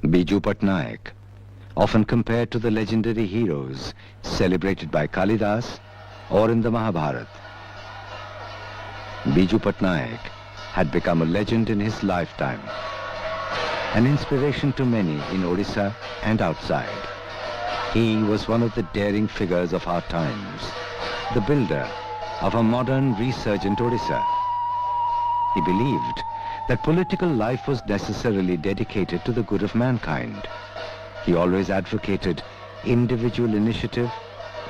Biju Patnaik, often compared to the legendary heroes celebrated by Kalidas or in the Mahabharata. Biju Patnaik had become a legend in his lifetime, an inspiration to many in Odisha and outside. He was one of the daring figures of our times, the builder of a modern resurgent Odisha. He believed that political life was necessarily dedicated to the good of mankind. He always advocated individual initiative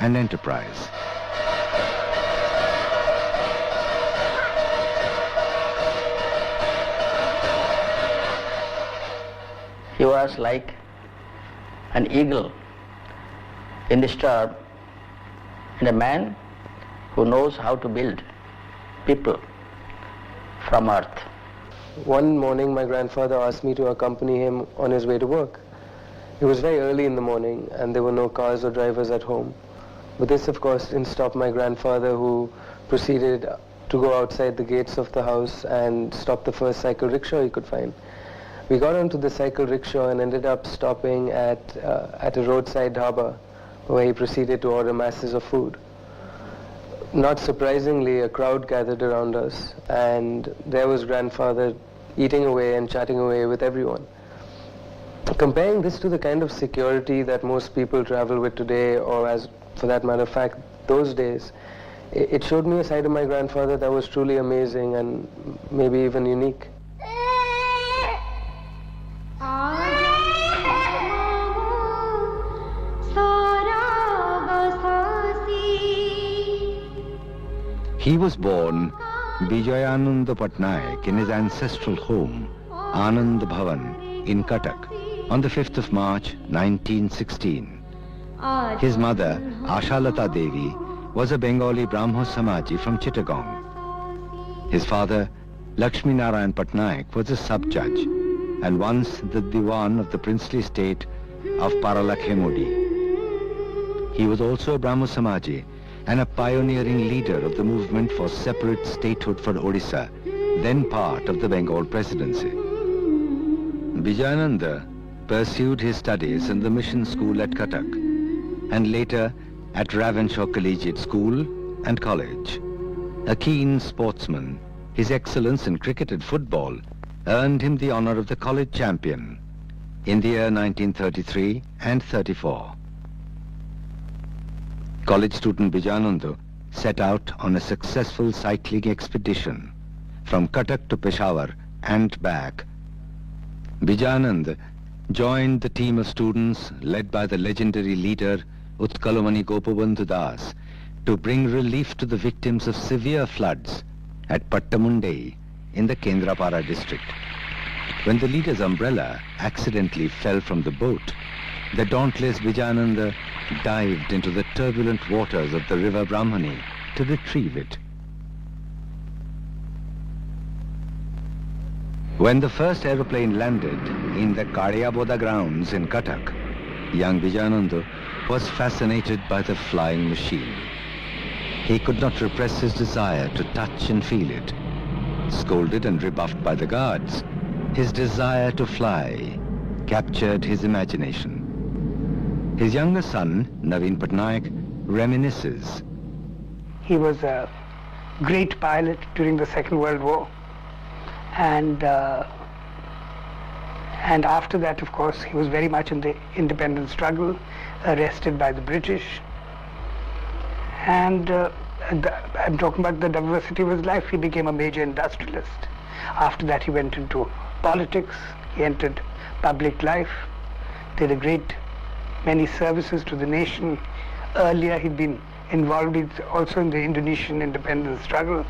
and enterprise. He was like an eagle in the storm and a man who knows how to build people from earth. One morning my grandfather asked me to accompany him on his way to work. It was very early in the morning and there were no cars or drivers at home. But this of course didn't stop my grandfather, who proceeded to go outside the gates of the house and stop the first cycle rickshaw he could find. We got onto the cycle rickshaw and ended up stopping at a roadside dhaba where he proceeded to order masses of food. Not surprisingly, a crowd gathered around us and there was grandfather eating away and chatting away with everyone. Comparing this to the kind of security that most people travel with today, or as for that matter of fact, those days, it showed me a side of my grandfather that was truly amazing and maybe even unique. He was born Bijayananda Patnaik in his ancestral home, Anand Bhavan, in Cuttack, on the 5th of March, 1916. His mother, Ashalata Devi, was a Bengali Brahmo Samaji from Chittagong. His father, Lakshmi Narayan Patnaik, was a sub-judge and once the Diwan of the princely state of Paralakhemudi. He was also a Brahmo Samaji and a pioneering leader of the movement for separate statehood for Odisha, then part of the Bengal presidency. Bijayananda pursued his studies in the mission school at Cuttack and later at Ravenshaw Collegiate School and College. A keen sportsman, his excellence in cricket and football earned him the honor of the college champion in the year 1933 and 34. College student Bijayananda set out on a successful cycling expedition from Cuttack to Peshawar and back. Bijayananda joined the team of students led by the legendary leader Utkalamani Gopabandhu Das to bring relief to the victims of severe floods at Pattamundai in the Kendrapara district. When the leader's umbrella accidentally fell from the boat, the dauntless Bijayananda dived into the turbulent waters of the river Brahmani to retrieve it. When the first aeroplane landed in the Kadiyaboda grounds in Cuttack, young Bijayananda was fascinated by the flying machine. He could not repress his desire to touch and feel it. Scolded and rebuffed by the guards, his desire to fly captured his imagination. His younger son, Naveen Patnaik, reminisces. He was a great pilot during the Second World War. And after that, of course, he was very much in the independence struggle, arrested by the British. And I'm talking about the diversity of his life. He became a major industrialist. After that, he went into politics. He entered public life, did a great many services to the nation. Earlier, he'd been involved also in the Indonesian independence struggle.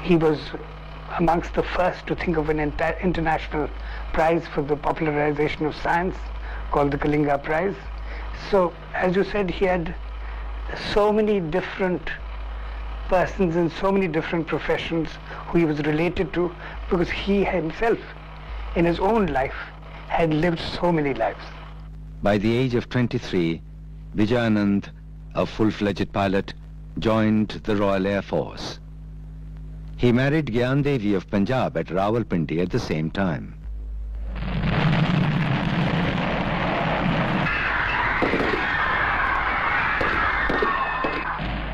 He was amongst the first to think of an international prize for the popularization of science called the Kalinga Prize. So, as you said, he had so many different persons in so many different professions who he was related to, because he himself, in his own life, had lived so many lives. By the age of 23, Bijayananda, a full-fledged pilot, joined the Royal Air Force. He married Gyan Devi of Punjab at Rawalpindi at the same time.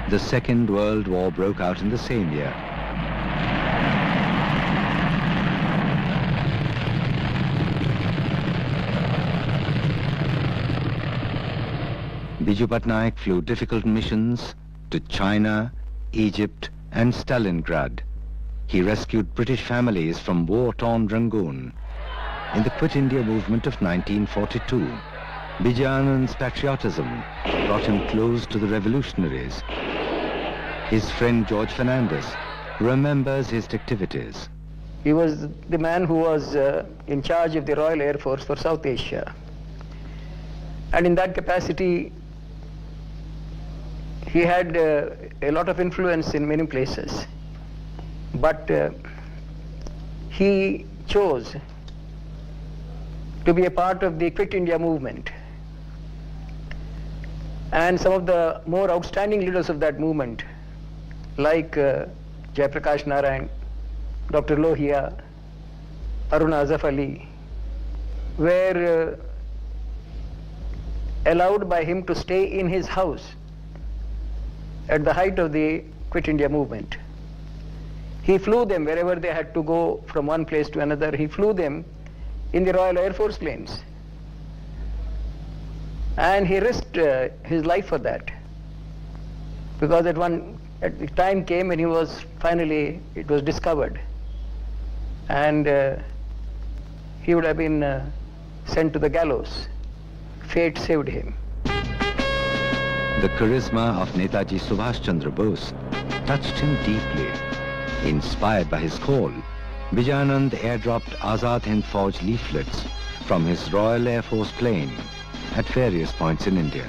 The Second World War broke out in the same year. Biju Patnaik flew difficult missions to China, Egypt and Stalingrad. He rescued British families from war-torn Rangoon. In the Quit India movement of 1942, Bijayanand's patriotism brought him close to the revolutionaries. His friend George Fernandez remembers his activities. He was the man who was in charge of the Royal Air Force for South Asia. And in that capacity, he had a lot of influence in many places. But he chose to be a part of the Quit India movement. And some of the more outstanding leaders of that movement, like Jayaprakash Narayan, Dr. Lohia, Aruna Azaf Ali, were allowed by him to stay in his house at the height of the Quit India movement. He flew them wherever they had to go from one place to another. He flew them in the Royal Air Force planes. And he risked his life for that. Because at the time came when it was discovered. And he would have been sent to the gallows. Fate saved him. The charisma of Netaji Subhash Chandra Bose touched him deeply. Inspired by his call, Bijayanand airdropped Azad Hind Fauj leaflets from his Royal Air Force plane at various points in India.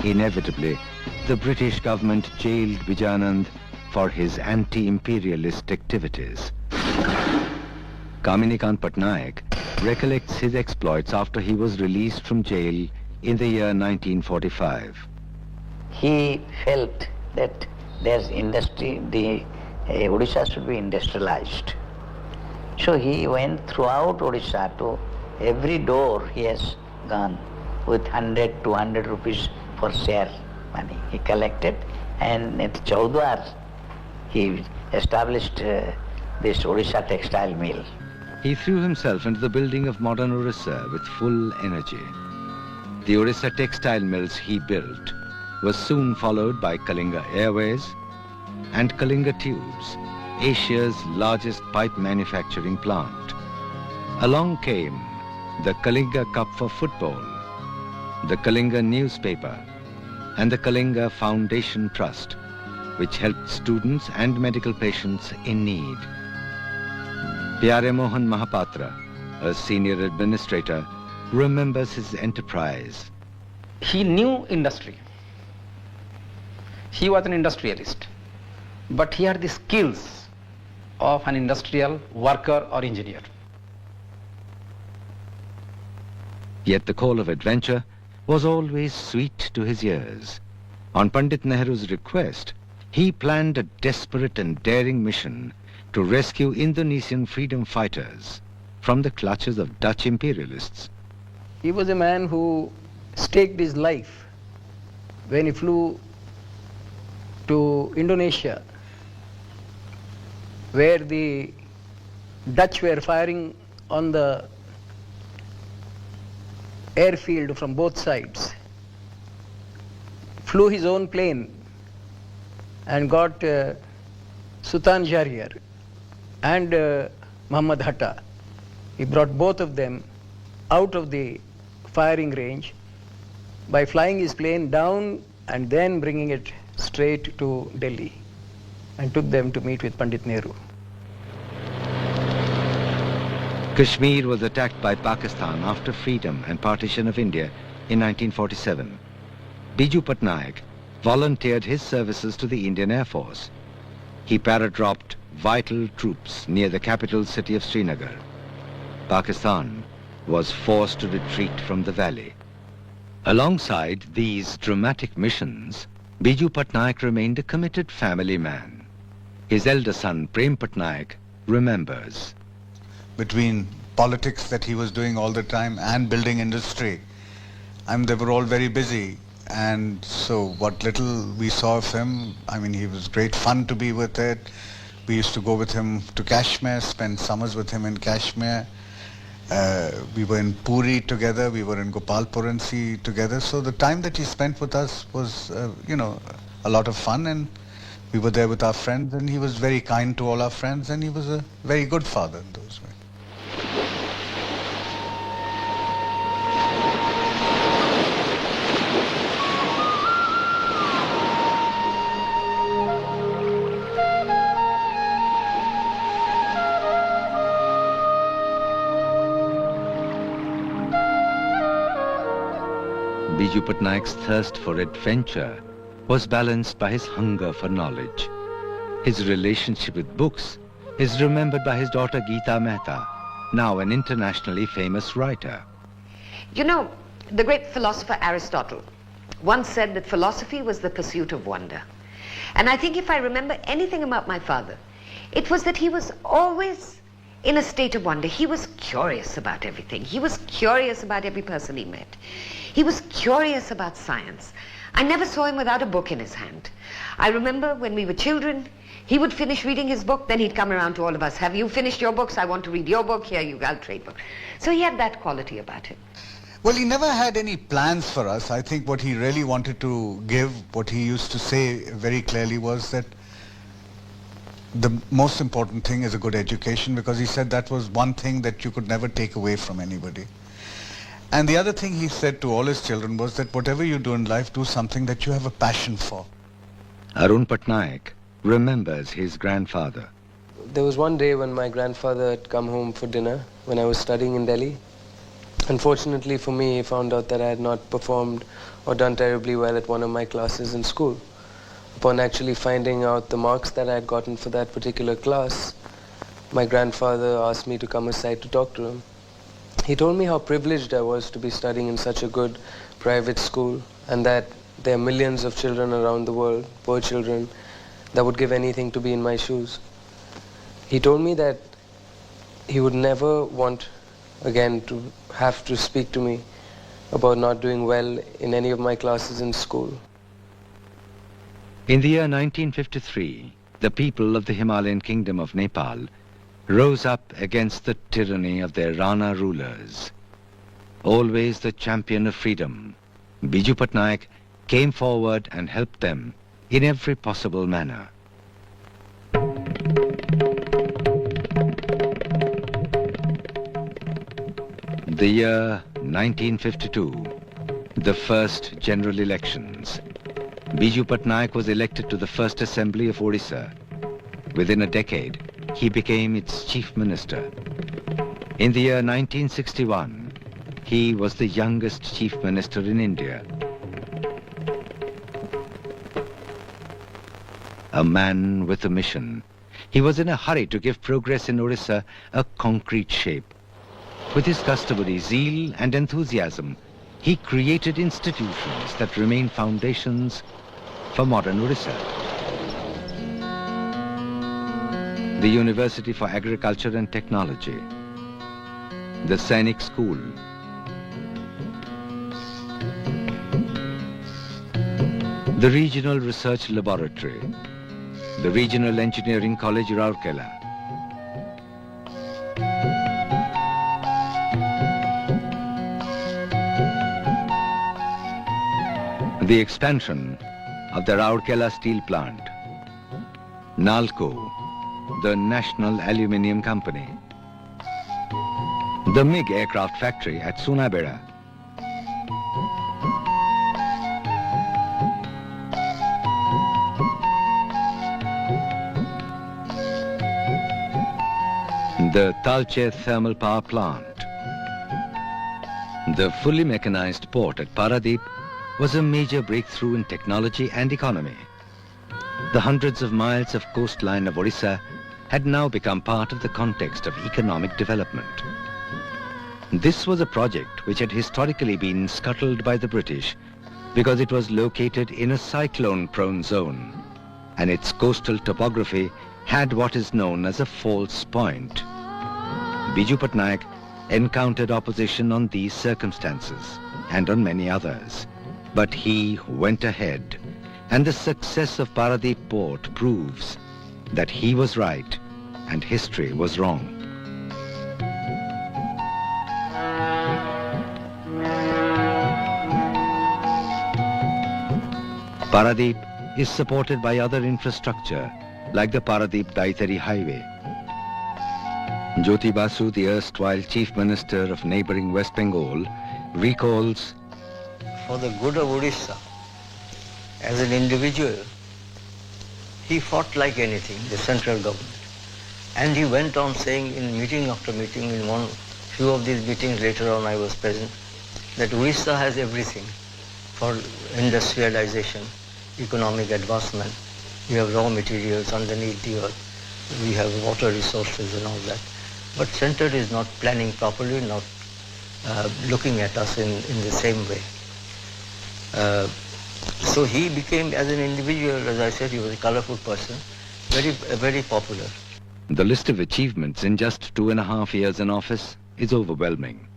Inevitably, the British government jailed Bijayanand for his anti-imperialist activities. Kaminikant Patnaik recollects his exploits after he was released from jail in the year 1945. He felt that there's industry, Odisha should be industrialized. So he went throughout Odisha to every door he has gone with 100, 200 rupees for share money. He collected, and at Chaudwar he established this Odisha textile mill. He threw himself into the building of modern Orissa with full energy. The Orissa textile mills he built was soon followed by Kalinga Airways and Kalinga Tubes, Asia's largest pipe manufacturing plant. Along came the Kalinga Cup for football, the Kalinga newspaper, and the Kalinga Foundation Trust, which helped students and medical patients in need. Pyare Mohan Mahapatra, a senior administrator, remembers his enterprise. He knew industry. He was an industrialist, but he had the skills of an industrial worker or engineer. Yet the call of adventure was always sweet to his ears. On Pandit Nehru's request, he planned a desperate and daring mission to rescue Indonesian freedom fighters from the clutches of Dutch imperialists. He was a man who staked his life when he flew to Indonesia, where the Dutch were firing on the airfield from both sides. Flew his own plane and got Sultan Jariar and Muhammad Hatta. He brought both of them out of the firing range by flying his plane down and then bringing it straight to Delhi, and took them to meet with Pandit Nehru. Kashmir was attacked by Pakistan after freedom and partition of India in 1947. Biju Patnaik volunteered his services to the Indian Air Force. He paradropped vital troops near the capital city of Srinagar. Pakistan was forced to retreat from the valley. Alongside these dramatic missions, Biju Patnaik remained a committed family man. His elder son, Prem Patnaik, remembers. Between politics that he was doing all the time and building industry, they were all very busy, and so what little we saw of him, I mean, he was great fun to be with it. We used to go with him to Kashmir, spend summers with him in Kashmir. We were in Puri together, we were in Gopalpuransi together. So the time that he spent with us was, a lot of fun, and we were there with our friends, and he was very kind to all our friends, and he was a very good father in those ways. Biju Patnaik's thirst for adventure was balanced by his hunger for knowledge. His relationship with books is remembered by his daughter Geeta Mehta, now an internationally famous writer. You know, the great philosopher Aristotle once said that philosophy was the pursuit of wonder. And I think if I remember anything about my father, it was that he was always in a state of wonder. He was curious about everything. He was curious about every person he met. He was curious about science. I never saw him without a book in his hand. I remember when we were children, he would finish reading his book, then he'd come around to all of us. Have you finished your books? I want to read your book. Here, I'll trade book. So he had that quality about him. Well, he never had any plans for us. I think what he really wanted to give, what he used to say very clearly was that the most important thing is a good education, because he said that was one thing that you could never take away from anybody. And the other thing he said to all his children was that whatever you do in life, do something that you have a passion for. Arun Patnaik remembers his grandfather. There was one day when my grandfather had come home for dinner when I was studying in Delhi. Unfortunately for me, he found out that I had not performed or done terribly well at one of my classes in school. Upon actually finding out the marks that I had gotten for that particular class, my grandfather asked me to come aside to talk to him. He told me how privileged I was to be studying in such a good private school, and that there are millions of children around the world, poor children, that would give anything to be in my shoes. He told me that he would never want again to have to speak to me about not doing well in any of my classes in school. In the year 1953, the people of the Himalayan kingdom of Nepal rose up against the tyranny of their Rana rulers. Always the champion of freedom, Biju Patnaik came forward and helped them in every possible manner. The year 1952, the first general elections. Biju Patnaik was elected to the first assembly of Odisha. Within a decade, he became its chief minister. In the year 1961, he was the youngest chief minister in India. A man with a mission. He was in a hurry to give progress in Odisha a concrete shape. With his customary zeal and enthusiasm, he created institutions that remain foundations for modern Odisha. The University for Agriculture and Technology, the Sainik School, the Regional Research Laboratory, the Regional Engineering College, Rourkela, the expansion of the Rourkela steel plant, NALCO, the National Aluminium Company, the MiG aircraft factory at Sunabeda, the Talche thermal power plant. The fully mechanized port at Paradeep was a major breakthrough in technology and economy. The hundreds of miles of coastline of Odisha had now become part of the context of economic development. This was a project which had historically been scuttled by the British because it was located in a cyclone-prone zone, and its coastal topography had what is known as a false point. Biju Patnaik encountered opposition on these circumstances and on many others. But he went ahead, and the success of Paradeep Port proves that he was right and history was wrong. Paradeep is supported by other infrastructure like the Paradeep-Daitari Highway. Jyoti Basu, the erstwhile Chief Minister of neighboring West Bengal, recalls, for the good of Odisha, as an individual, he fought like anything, the central government. And he went on saying in meeting after meeting, in few of these meetings later on I was present, that Odisha has everything for industrialization, economic advancement. We have raw materials underneath the earth, we have water resources and all that. But center is not planning properly, not looking at us in the same way. So he became, as an individual, as I said, he was a colorful person, very popular. The list of achievements in just 2.5 years in office is overwhelming.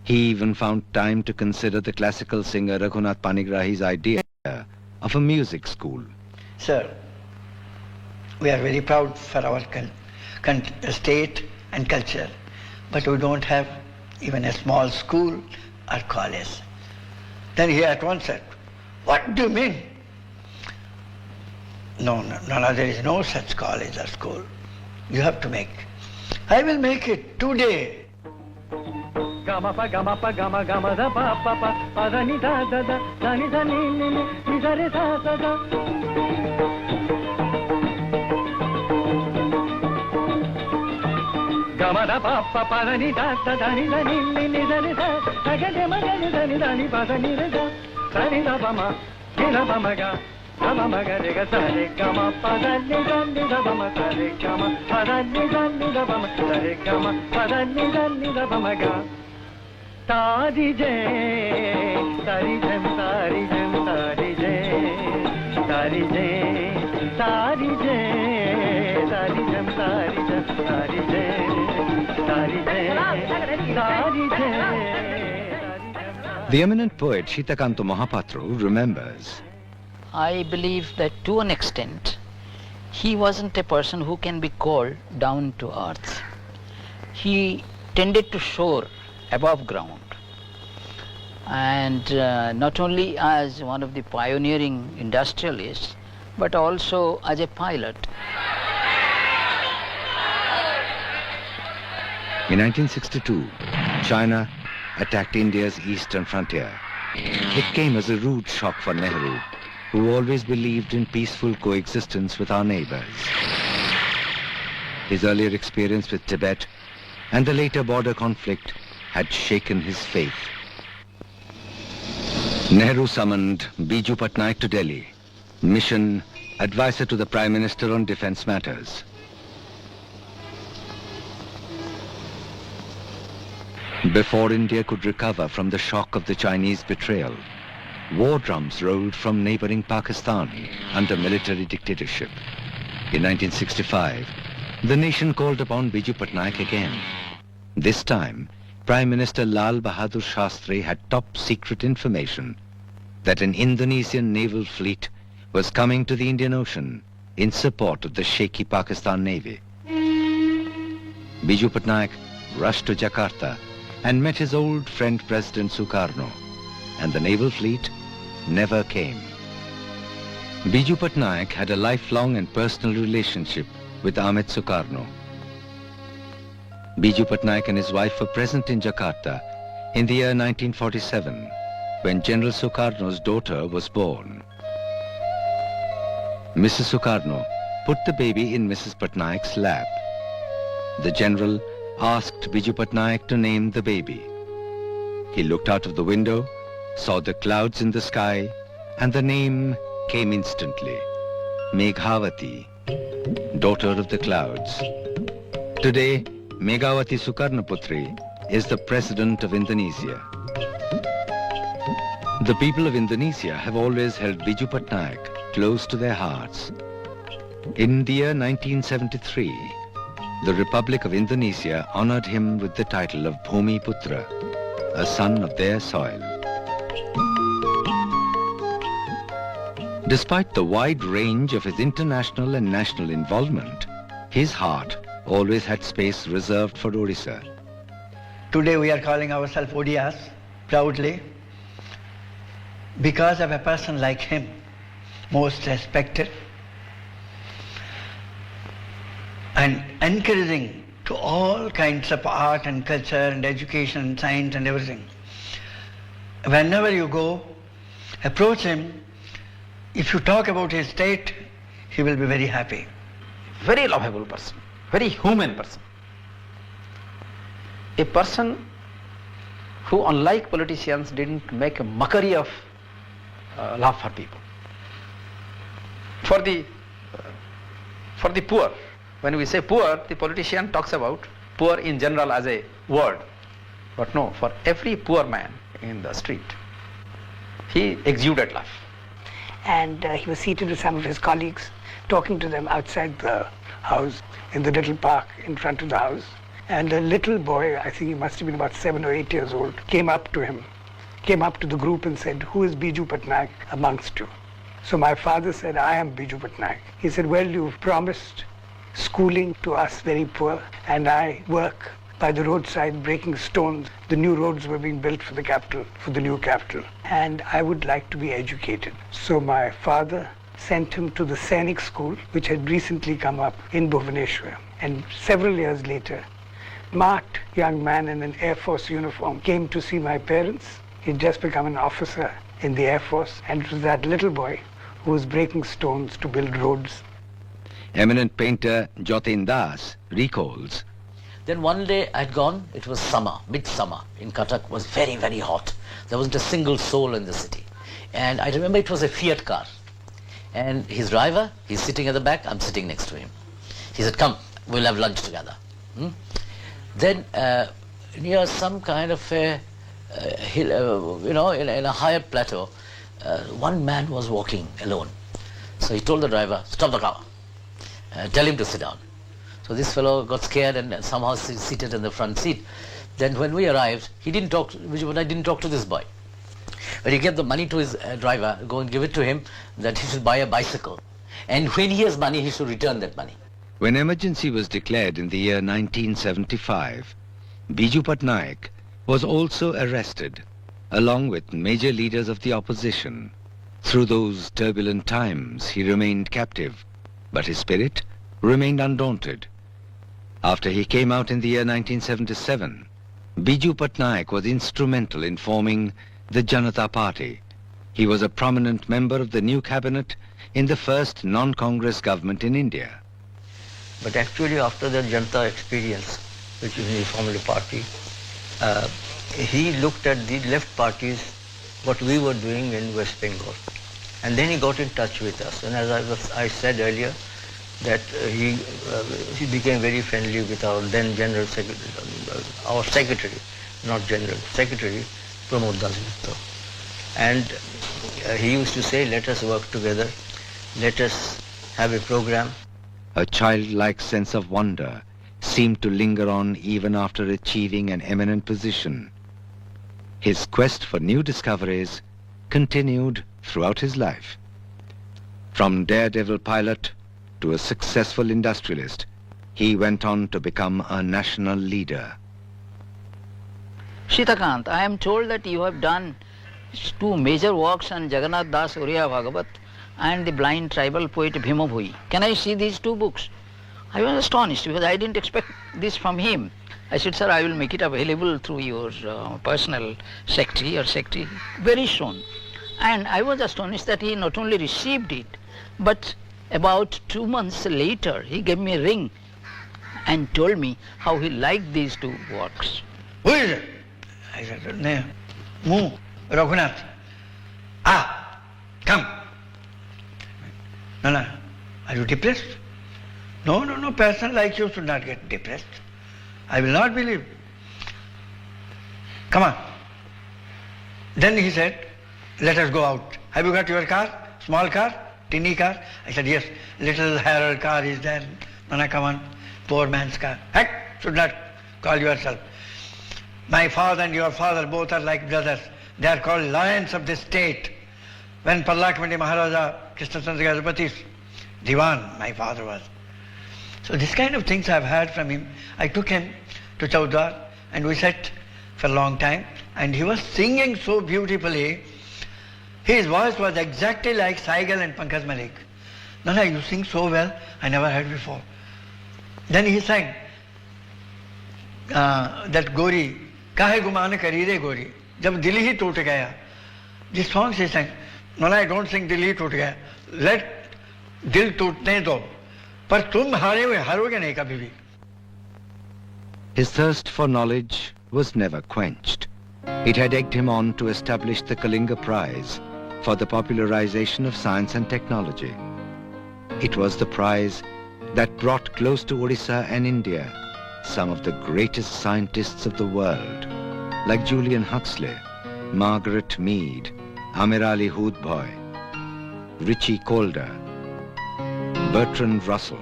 He even found time to consider the classical singer Raghunath Panigrahi's idea of a music school. Sir, we are very proud for our state and culture, but we don't have even a small school or college. Then he at once said, "What do you mean?" No, there is no such college or school. You have to make. I will make it today. Gama pa gama pa gama gama da pa pa pa pa da ni da da da da ni da ni ni ni da re da da da. Gama da pa pa pa da ni da da da ni da ni ni da re da da ga de ma ga ni da ni da ni pa da ni re da ni da ba ma ni da ba ma ga. Gama ma ga re ga sa re gama pa da ni da ba ma sa re gama pa da ni da ba ma sa re gama pa da ni da ba ma ga. Tari jay, tari jam, tari jam, tari jay, tari jay, tari jay, tari jam, tari jam, tari jay, tari jay, tari jay. The eminent poet Shitakanto Mahapatru remembers, I believe that to an extent, he wasn't a person who can be called down to earth. He tended to soar above ground, and not only as one of the pioneering industrialists, but also as a pilot. in 1962, China attacked India's eastern frontier. It came as a rude shock for Nehru, who always believed in peaceful coexistence with our neighbors. His earlier experience with Tibet and the later border conflict had shaken his faith. Nehru summoned Biju Patnaik to Delhi, mission advisor to the Prime Minister on defense matters. Before India could recover from the shock of the Chinese betrayal, war drums rolled from neighboring Pakistan under military dictatorship. In 1965, the nation called upon Biju Patnaik again. This time, Prime Minister Lal Bahadur Shastri had top secret information that an Indonesian naval fleet was coming to the Indian Ocean in support of the shaky Pakistan Navy. Biju Patnaik rushed to Jakarta and met his old friend President Sukarno, and the naval fleet never came. Biju Patnaik had a lifelong and personal relationship with Amit Sukarno. Biju Patnaik and his wife were present in Jakarta in the year 1947, when General Sukarno's daughter was born. Mrs. Sukarno put the baby in Mrs. Patnaik's lap. The general asked Biju Patnaik to name the baby. He looked out of the window, saw the clouds in the sky, and the name came instantly. Meghavati, daughter of the clouds. Today, Meghavati Sukarnoputri is the President of Indonesia. The people of Indonesia have always held Biju Patnaik close to their hearts. In the year 1973, the Republic of Indonesia honored him with the title of Bhumi Putra, a son of their soil. Despite the wide range of his international and national involvement, his heart always had space reserved for Odisha. Today we are calling ourselves Odias, proudly, because of a person like him, most respected and encouraging to all kinds of art and culture and education and science and everything. Whenever you go, approach him. If you talk about his state, he will be very happy. Very lovable person, very human person. A person who, unlike politicians, didn't make a mockery of love for people. For the poor, when we say poor, the politician talks about poor in general as a word. But no, for every poor man in the street, he exuded love. And he was seated with some of his colleagues, talking to them outside the house, in the little park in front of the house. And a little boy, I think he must have been about 7 or 8 years old, came up to him, came up to the group and said, "Who is Biju Patnaik amongst you?" So my father said, "I am Biju Patnaik." He said, "Well, you've promised schooling to us very poor, and I work by the roadside breaking stones. The new roads were being built for the capital, for the new capital, and I would like to be educated." So my father sent him to the Sainik school, which had recently come up in Bhubaneswar. And several years later, marked young man in an Air Force uniform came to see my parents. He'd just become an officer in the Air Force, and it was that little boy who was breaking stones to build roads. Eminent painter Jatin Das recalls, Then one day I'd gone, it was summer, midsummer in Cuttack, was very, very hot. There wasn't a single soul in the city. And I remember it was a Fiat car. And his driver, he's sitting at the back, I'm sitting next to him. He said, "Come, we'll have lunch together." Then near some kind of a hill, in a higher plateau, one man was walking alone. So he told the driver, "Stop the car, tell him to sit down." So this fellow got scared and somehow seated in the front seat. Then when we arrived, I didn't talk to this boy. But he gave the money to his driver, go and give it to him, that he should buy a bicycle. And when he has money, he should return that money. when emergency was declared in the year 1975, Biju Patnaik was also arrested, along with major leaders of the opposition. Through those turbulent times, he remained captive, but his spirit remained undaunted. After he came out in the year 1977, Biju Patnaik was instrumental in forming the Janata Party. He was a prominent member of the new cabinet in the first non-Congress government in India. But actually after the Janata experience, which is he formed a party, he looked at the left parties, what we were doing in West Bengal. And then he got in touch with us. And as I said earlier, that he became very friendly with our then General Secretary, our Secretary, not General, Secretary, Pramod Das Gupta. And he used to say, let us work together, let us have a program. A childlike sense of wonder seemed to linger on even after achieving an eminent position. His quest for new discoveries continued throughout his life. From daredevil pilot to a successful industrialist, he went on to become a national leader. Shitakant, I am told that you have done two major works on Jagannath Das Uriya Bhagavat and the blind tribal poet Bhima Bhui. Can I see these two books? I was astonished because I didn't expect this from him. I said, sir, I will make it available through your personal secretary very soon. And I was astonished that he not only received it, but about 2 months later, he gave me a ring and told me how he liked these two works. Who is it? I said, no, Mu, Raghunath. Ah, come. No, are you depressed? No, person like you should not get depressed. I will not believe. Come on. Then he said, let us go out. Have you got your car? Small car? Tinny car? I said, yes. Little Harold car is there. Nana, come on. Poor man's car. Heck, should not call yourself. My father and your father both are like brothers. They are called lions of the state. when Parlakmandi Maharaja Krishnachandra Gajapati's Diwan, my father was. So this kind of things I've heard from him. I took him to Chaudhar and we sat for a long time and he was singing so beautifully. His voice was exactly like Saigal and Pankaj Malik. Nana, you sing so well, I never heard before. Then he sang that Gori, Kahe Guman Kari Re Gori, Jab Dil Hi Toot Gaya. This song he sang. Nana, I don't sing Dil Hi Toot Gaya. Let Dil Tootne Do. Par tum haroge nahi kabhi bhi. His thirst for knowledge was never quenched. It had egged him on to establish the Kalinga Prize for the popularization of science and technology. It was the prize that brought close to Odisha and India some of the greatest scientists of the world, like Julian Huxley, Margaret Mead, Amirali Hoodbhoy, Richie Calder, Bertrand Russell,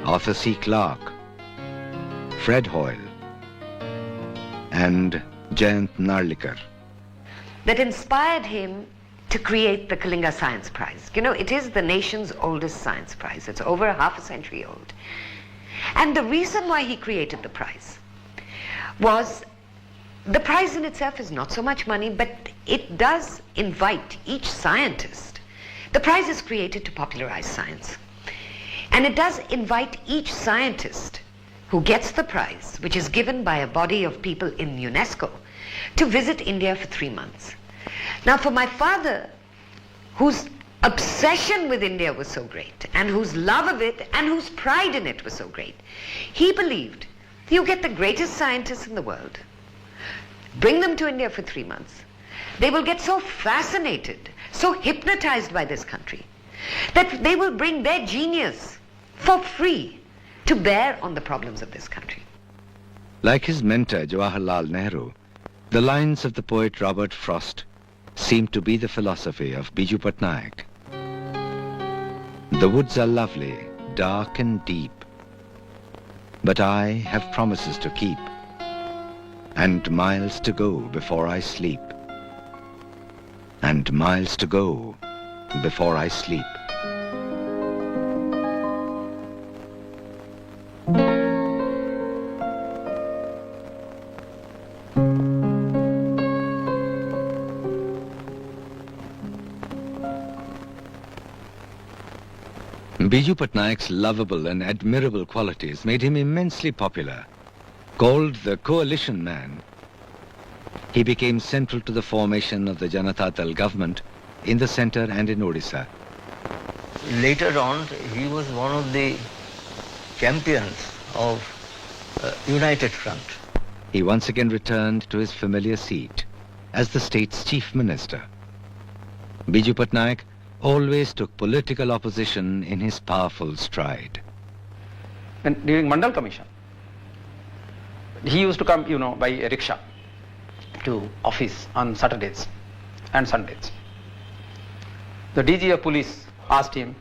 Arthur C. Clarke, Fred Hoyle, and Jayant Narlikar. That inspired him to create the Kalinga Science Prize. You know, it is the nation's oldest science prize. It's over half a century old. And the reason why he created the prize was the prize in itself is not so much money, but it does invite each scientist. The prize is created to popularize science. And it does invite each scientist who gets the prize, which is given by a body of people in UNESCO, to visit India for 3 months. Now for my father, whose obsession with India was so great, and whose love of it and whose pride in it was so great, he believed you get the greatest scientists in the world, bring them to India for 3 months. They will get so fascinated, so hypnotized by this country, that they will bring their genius for free to bear on the problems of this country. Like his mentor Jawaharlal Nehru, the lines of the poet Robert Frost seem to be the philosophy of Biju Patnaik. The woods are lovely, dark and deep, but I have promises to keep, and miles to go before I sleep, and miles to go before I sleep. Biju Patnaik's lovable and admirable qualities made him immensely popular. Called the coalition man, he became central to the formation of the Janata Dal government in the centre and in Odisha. Later on, he was one of the champions of United Front. He once again returned to his familiar seat as the state's chief minister. Biju Patnaik always took political opposition in his powerful stride. And during Mandal Commission, he used to come, by a rickshaw to office on Saturdays and Sundays. The DG of police asked him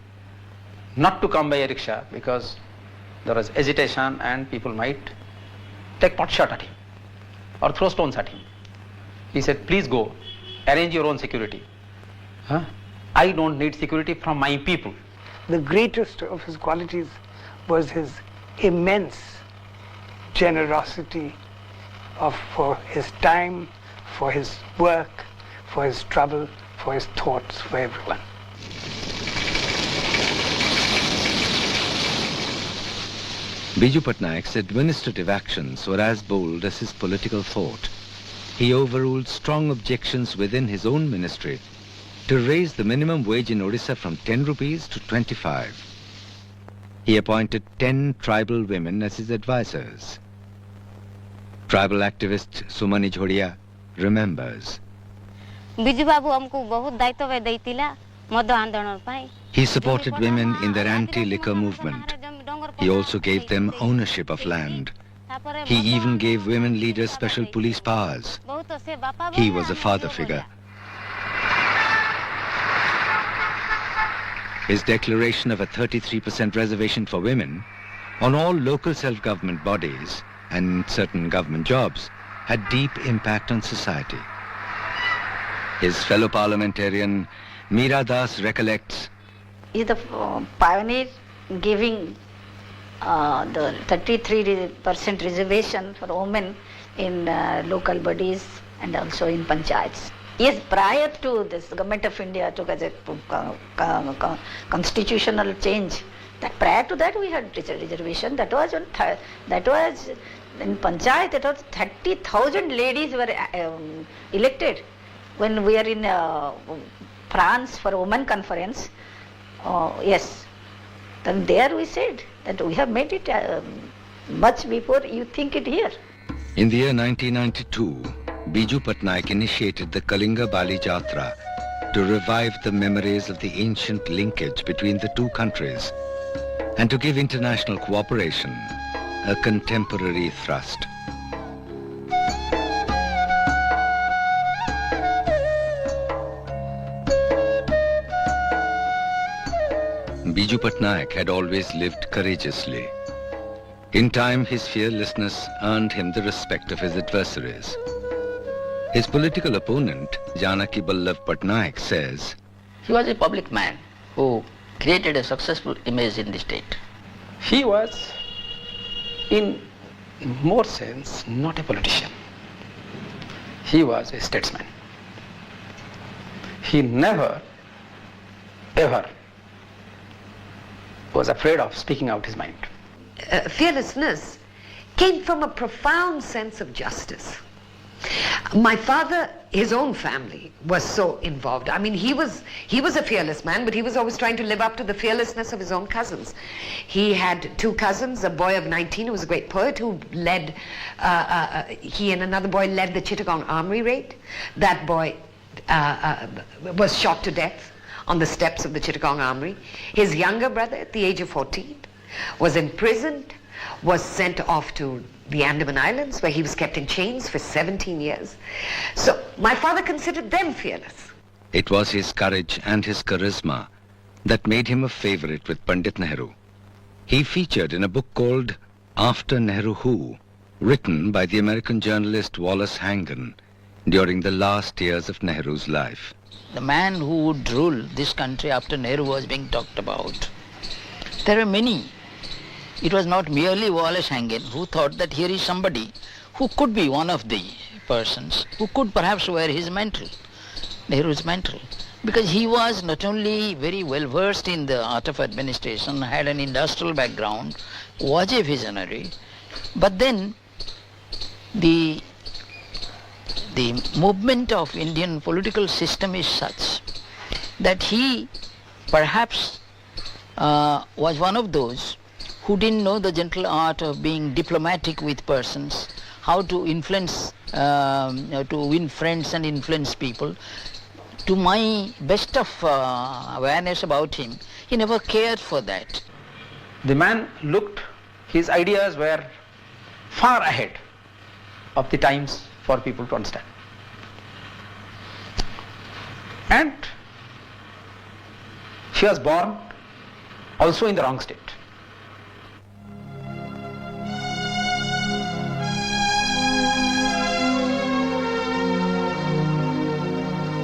not to come by a rickshaw because there was agitation and people might take pot shot at him or throw stones at him. He said, please go, arrange your own security. I don't need security from my people. The greatest of his qualities was his immense generosity for his time, for his work, for his trouble, for his thoughts, for everyone. Biju Patnaik's administrative actions were as bold as his political thought. He overruled strong objections within his own ministry to raise the minimum wage in Odisha from 10 rupees to 25. He appointed 10 tribal women as his advisors. Tribal activist Sumani Jhodia remembers. Biju Babu amku bahut daitwa deitila madh andolan pai. He supported women in their anti-liquor movement. He also gave them ownership of land. He even gave women leaders special police powers. He was a father figure. His declaration of a 33% reservation for women on all local self-government bodies and certain government jobs had deep impact on society. His fellow parliamentarian Meera Das recollects, He is the pioneer giving the 33% reservation for women in local bodies and also in panchayats. Yes, prior to this, the Government of India took as a constitutional change. That prior to that we had reservation. That was in panchayat. It was 30,000 ladies were elected. When we are in France for women conference, yes, then there we said that we have made it much before you think it here. in the year 1992, Biju Patnaik initiated the Kalinga Bali Jatra to revive the memories of the ancient linkage between the two countries and to give international cooperation a contemporary thrust. Biju Patnaik had always lived courageously. In time, his fearlessness earned him the respect of his adversaries. His political opponent, Janaki Ballabh Patnaik, says, He was a public man who created a successful image in the state. He was, in more sense, not a politician. He was a statesman. He never, ever was afraid of speaking out his mind. Fearlessness came from a profound sense of justice. My father, his own family, was so involved. I mean, he was a fearless man, but he was always trying to live up to the fearlessness of his own cousins. He had two cousins, a boy of 19 who was a great poet who led, he and another boy led the Chittagong Armory raid. That boy was shot to death on the steps of the Chittagong Armory. His younger brother, at the age of 14, was imprisoned, was sent off to the Andaman Islands, where he was kept in chains for 17 years. So my father considered them fearless. it was his courage and his charisma that made him a favorite with Pandit Nehru. He featured in a book called After Nehru Who, written by the American journalist Wallace Hangan during the last years of Nehru's life. The man who would rule this country after Nehru was being talked about. There were many. It was not merely Wallace Hangan who thought that here is somebody who could be one of the persons who could perhaps wear his mantle, Nehru's mantle, because he was not only very well versed in the art of administration, had an industrial background, was a visionary, but then the movement of Indian political system is such that he perhaps was one of those who didn't know the gentle art of being diplomatic with persons, how to influence, to win friends and influence people. To my best of awareness about him, he never cared for that. The man looked, his ideas were far ahead of the times for people to understand. And he was born also in the wrong state.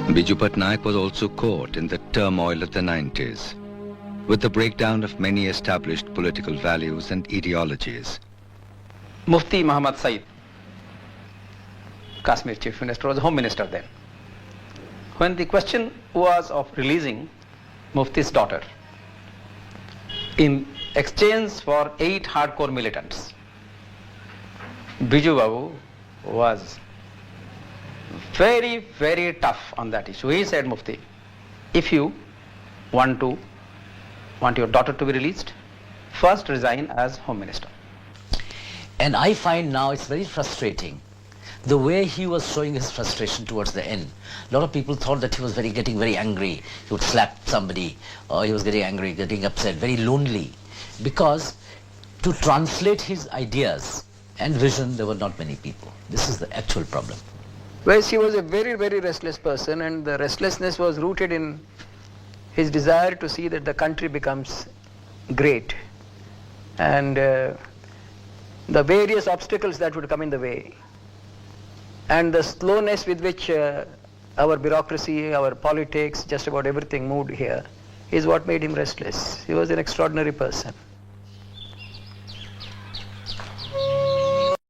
Biju Patnaik was also caught in the turmoil of the 90s, with the breakdown of many established political values and ideologies. Mufti Muhammad Said, Kashmir Chief Minister, was Home Minister then. When the question was of releasing Mufti's daughter in exchange for 8 hardcore militants, Biju Babu was very, very tough on that issue. He said, Mufti, if you want your daughter to be released, first resign as Home Minister. And I find now it's very frustrating the way he was showing his frustration towards the end. A lot of people thought that he was getting very angry. He would slap somebody, or he was getting angry, getting upset, very lonely. Because to translate his ideas and vision, there were not many people. This is the actual problem. Well, he was a very, very restless person, and the restlessness was rooted in his desire to see that the country becomes great. And the various obstacles that would come in the way, and the slowness with which our bureaucracy, our politics, just about everything moved here, is what made him restless. He was an extraordinary person.